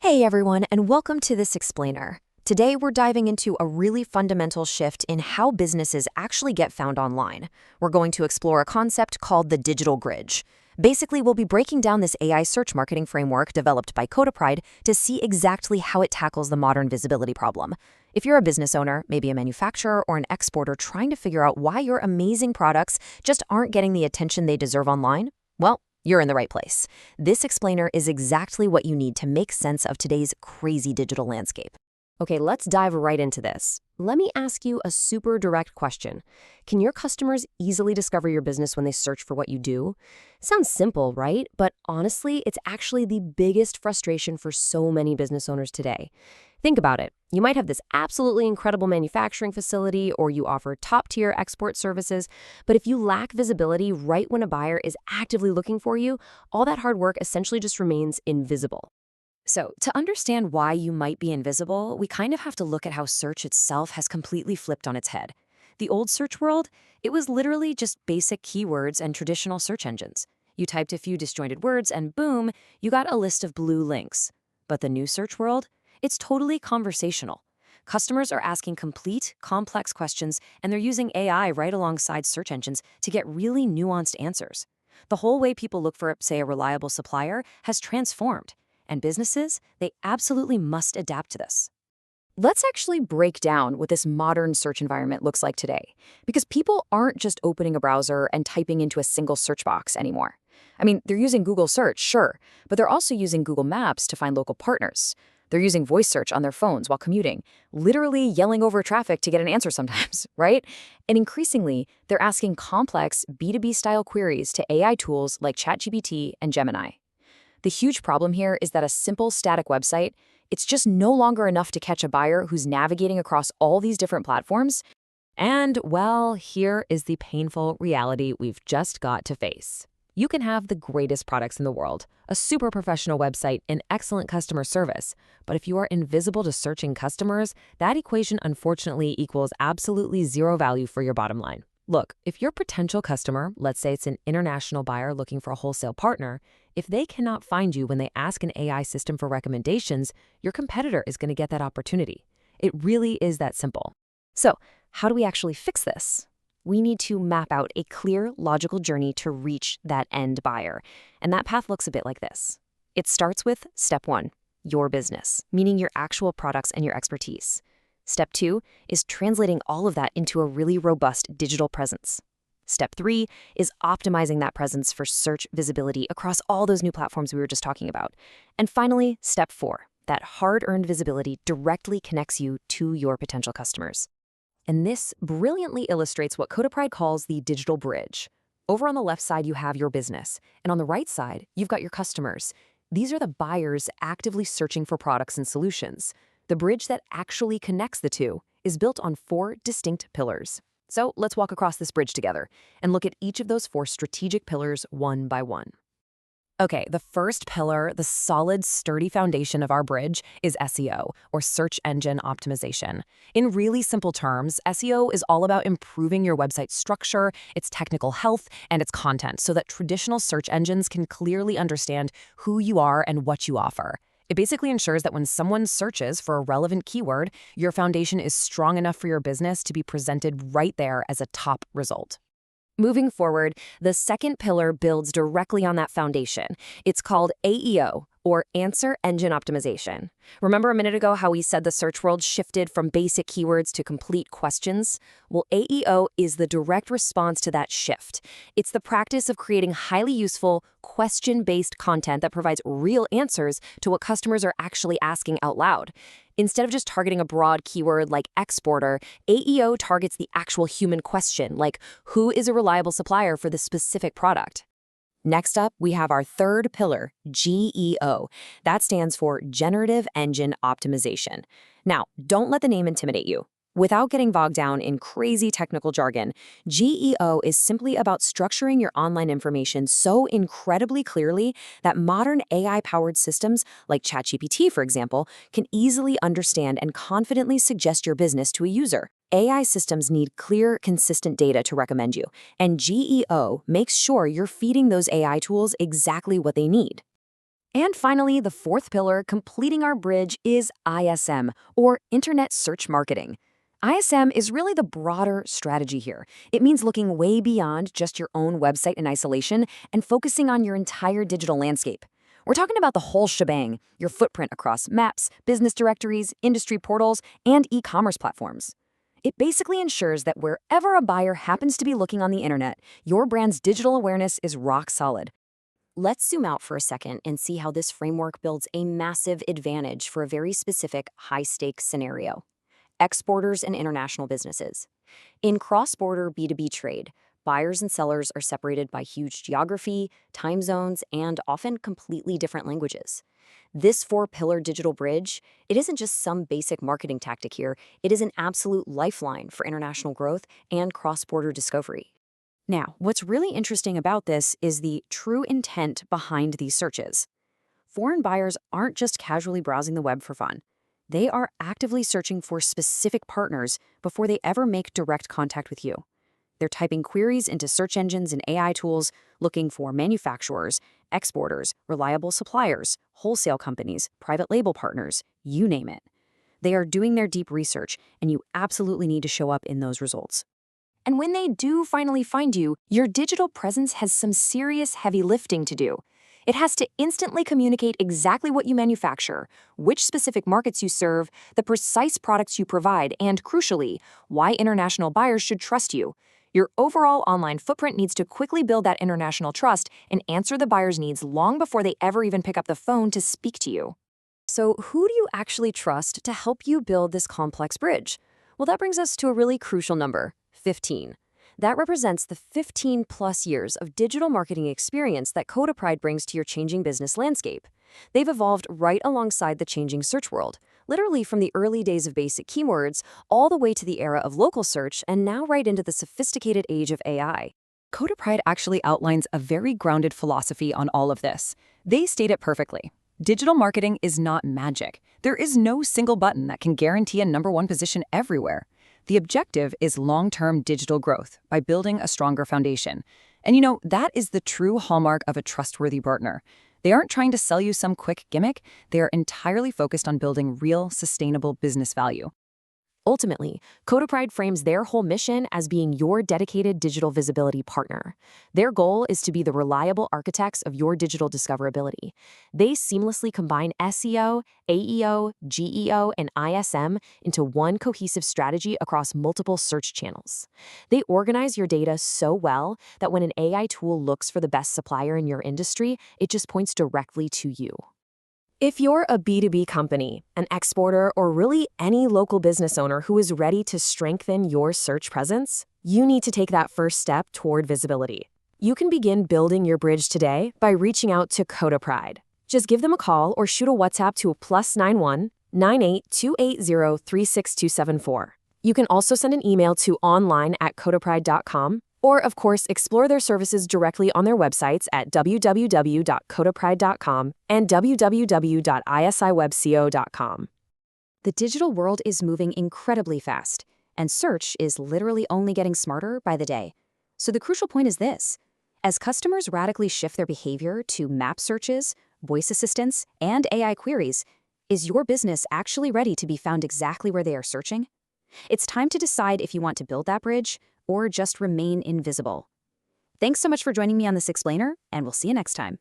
Hey everyone, and welcome to this explainer. Today we're diving into a really fundamental shift in how businesses actually get found online. We're going to explore a concept called the digital grid. Basically, we'll be breaking down this AI search marketing framework developed by Kotapride to see exactly how it tackles the modern visibility problem. If you're a business owner, maybe a manufacturer or an exporter trying to figure out why your amazing products just aren't getting the attention they deserve online, well, you're in the right place. This explainer is exactly what you need to make sense of today's crazy digital landscape. Okay, let's dive right into this. Let me ask you a super direct question. Can your customers easily discover your business when they search for what you do? Sounds simple, right? But honestly, it's actually the biggest frustration for so many business owners today. Think about it. You might have this absolutely incredible manufacturing facility or you offer top-tier export services, but if you lack visibility right when a buyer is actively looking for you, all that hard work essentially just remains invisible. So, to understand why you might be invisible, we kind of have to look at how search itself has completely flipped on its head. The old search world, it was literally just basic keywords and traditional search engines. You typed a few disjointed words and boom, you got a list of blue links. But the new search world, it's totally conversational. Customers are asking complete, complex questions, and they're using AI right alongside search engines to get really nuanced answers. The whole way people look for, say, a reliable supplier has transformed. And businesses, they absolutely must adapt to this. Let's actually break down what this modern search environment looks like today, because people aren't just opening a browser and typing into a single search box anymore. I mean, they're using Google Search, sure, but they're also using Google Maps to find local partners. They're using voice search on their phones while commuting, literally yelling over traffic to get an answer sometimes, right? And increasingly, they're asking complex B2B-style queries to AI tools like ChatGPT and Gemini. The huge problem here is that a simple static website, it's just no longer enough to catch a buyer who's navigating across all these different platforms. And, well, here is the painful reality we've just got to face. You can have the greatest products in the world, a super professional website, and excellent customer service. But if you are invisible to searching customers, that equation unfortunately equals absolutely zero value for your bottom line. Look, if your potential customer, let's say it's an international buyer looking for a wholesale partner, if they cannot find you when they ask an AI system for recommendations, your competitor is going to get that opportunity. It really is that simple. So, how do we actually fix this? We need to map out a clear, logical journey to reach that end buyer. And that path looks a bit like this. It starts with step 1, your business, meaning your actual products and your expertise. Step 2 is translating all of that into a really robust digital presence. Step 3 is optimizing that presence for search visibility across all those new platforms we were just talking about. And finally, step 4, that hard-earned visibility directly connects you to your potential customers. And this brilliantly illustrates what Kotapride calls the digital bridge. Over on the left side, you have your business, and on the right side, you've got your customers. These are the buyers actively searching for products and solutions. The bridge that actually connects the two is built on 4 distinct pillars. So let's walk across this bridge together and look at each of those 4 strategic pillars one by one. Okay, the first pillar, the solid, sturdy foundation of our bridge, is SEO, or search engine optimization. In really simple terms, SEO is all about improving your website structure, its technical health, and its content so that traditional search engines can clearly understand who you are and what you offer. It basically ensures that when someone searches for a relevant keyword, your foundation is strong enough for your business to be presented right there as a top result. Moving forward, the second pillar builds directly on that foundation. It's called AEO, or Answer Engine Optimization. Remember a minute ago how we said the search world shifted from basic keywords to complete questions? Well, AEO is the direct response to that shift. It's the practice of creating highly useful, question-based content that provides real answers to what customers are actually asking out loud. Instead of just targeting a broad keyword like exporter, AEO targets the actual human question, like who is a reliable supplier for this specific product? Next up, we have our third pillar, GEO. That stands for Generative Engine Optimization. Now, don't let the name intimidate you. Without getting bogged down in crazy technical jargon, GEO is simply about structuring your online information so incredibly clearly that modern AI-powered systems, like ChatGPT, for example, can easily understand and confidently suggest your business to a user. AI systems need clear, consistent data to recommend you, and GEO makes sure you're feeding those AI tools exactly what they need. And finally, the fourth pillar completing our bridge is ISM, or Internet Search Marketing. ISM is really the broader strategy here. It means looking way beyond just your own website in isolation and focusing on your entire digital landscape. We're talking about the whole shebang, your footprint across maps, business directories, industry portals, and e-commerce platforms. It basically ensures that wherever a buyer happens to be looking on the internet, your brand's digital awareness is rock solid. Let's zoom out for a second and see how this framework builds a massive advantage for a very specific high-stakes scenario: exporters and international businesses. In cross-border B2B trade, buyers and sellers are separated by huge geography, time zones, and often completely different languages. This four-pillar digital bridge, it isn't just some basic marketing tactic here, it is an absolute lifeline for international growth and cross-border discovery. Now, what's really interesting about this is the true intent behind these searches. Foreign buyers aren't just casually browsing the web for fun. They are actively searching for specific partners before they ever make direct contact with you. They're typing queries into search engines and AI tools, looking for manufacturers, exporters, reliable suppliers, wholesale companies, private label partners, you name it. They are doing their deep research, and you absolutely need to show up in those results. And when they do finally find you, your digital presence has some serious heavy lifting to do. It has to instantly communicate exactly what you manufacture, which specific markets you serve, the precise products you provide, and crucially, why international buyers should trust you. Your overall online footprint needs to quickly build that international trust and answer the buyer's needs long before they ever even pick up the phone to speak to you. So, who do you actually trust to help you build this complex bridge? Well, that brings us to a really crucial number: 15. That represents the 15 plus years of digital marketing experience that Kotapride brings to your changing business landscape. They've evolved right alongside the changing search world, literally from the early days of basic keywords all the way to the era of local search and now right into the sophisticated age of AI. Kotapride actually outlines a very grounded philosophy on all of this. They state it perfectly. Digital marketing is not magic. There is no single button that can guarantee a #1 position everywhere. The objective is long-term digital growth by building a stronger foundation. And that is the true hallmark of a trustworthy partner. They aren't trying to sell you some quick gimmick. They are entirely focused on building real, sustainable business value. Ultimately, Kotapride frames their whole mission as being your dedicated digital visibility partner. Their goal is to be the reliable architects of your digital discoverability. They seamlessly combine SEO, AEO, GEO, and ISM into one cohesive strategy across multiple search channels. They organize your data so well that when an AI tool looks for the best supplier in your industry, it just points directly to you. If you're a B2B company, an exporter, or really any local business owner who is ready to strengthen your search presence, you need to take that first step toward visibility. You can begin building your bridge today by reaching out to Kotapride. Just give them a call or shoot a WhatsApp to +91 98 36274. You can also send an email to online@kotapride.com. Or, of course, explore their services directly on their websites at www.kotapride.com and www.isiwebco.com. The digital world is moving incredibly fast, and search is literally only getting smarter by the day. So the crucial point is this: as customers radically shift their behavior to map searches, voice assistants, and AI queries, is your business actually ready to be found exactly where they are searching? It's time to decide if you want to build that bridge or just remain invisible. Thanks so much for joining me on this explainer, and we'll see you next time.